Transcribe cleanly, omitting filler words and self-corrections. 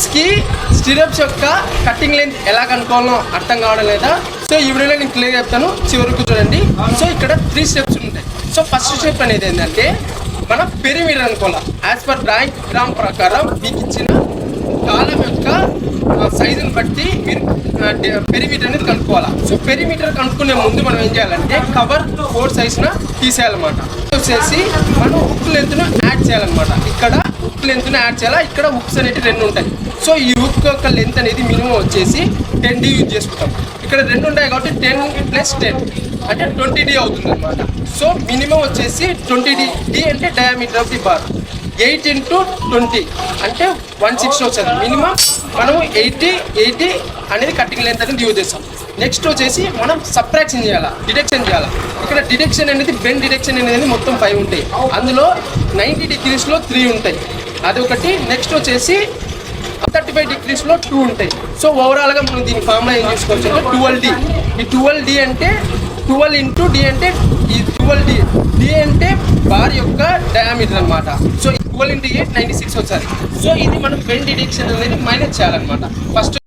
స్టూడెంట్స్కి స్టిరప్స్ యొక్క cutting length ఎలా కనుక్కోవాలో అర్థం కావడం లేదా? సో ఈ వీడియోలో నేను క్లియర్ చెప్తాను, చివరికి చూడండి. సో ఇక్కడ 3 స్టెప్స్ ఉంటాయి. సో ఫస్ట్ స్టెప్ అనేది ఏంటంటే మన పెరిమీటర్ అనుకోవాలి. యాజ్ పర్ డయాగ్రామ్ ప్రకారం మీకు ఇచ్చిన కాలం యొక్క సైజుని బట్టి మీరు పెరిమీటర్ అనేది కనుక్కోవాలి. సో పెరిమీటర్ కనుక్కునే ముందు మనం ఏం చేయాలంటే కవర్ 4 సైజ్న తీసేయాలన్నమాట. వచ్చేసి మనం హుక్ లెంత్ను యాడ్ చేయాలన్నమాట. ఇక్కడ హుక్ లెంత్ను యాడ్ చేయాలా. ఇక్కడ హుక్స్ అనేవి 2 ఉంటాయి. సో ఈ హుక్ యొక్క లెంత్ అనేది మినిమం వచ్చేసి 10D యూజ్ చేసుకుంటాం. ఇక్కడ 2 ఉంటాయి కాబట్టి 10 + 10 అంటే 20D అవుతుంది అనమాట. సో మినిమం వచ్చేసి 20D. D అంటే డయామీటర్ ఆఫ్ ది బార్. 8 × 20 అంటే 160 వస్తుంది. మినిమం మనము 80 అనేది కట్టింగ్ లెంత్ అనేది యూజ్ చేస్తాం. నెక్స్ట్ వచ్చేసి మనం సబ్ట్రాక్షన్ చేయాలా, డిడక్షన్ చేయాలా. ఇక్కడ డిడక్షన్ అనేది బెండ్ డిడక్షన్ అనేది మొత్తం 5 ఉంటాయి. అందులో 90 డిగ్రీస్లో 3 ఉంటాయి, అదొకటి. నెక్స్ట్ వచ్చేసి 35 డిగ్రీస్లో 2 ఉంటాయి. సో ఓవరాల్గా మనం దీని ఫార్ములా ఏం చేసుకోవచ్చు అంటే 12D. ఈ 12D అంటే 12 × D అంటే ఈ 12D. D అంటే బార్ యొక్క డయామీటర్ అనమాట. సో 12 × 8 96 వచ్చారు. సో ఇది మనం బెండ్ డిడక్షన్ అనేది మైనస్ చేయాలన్నమాట. ఫస్ట్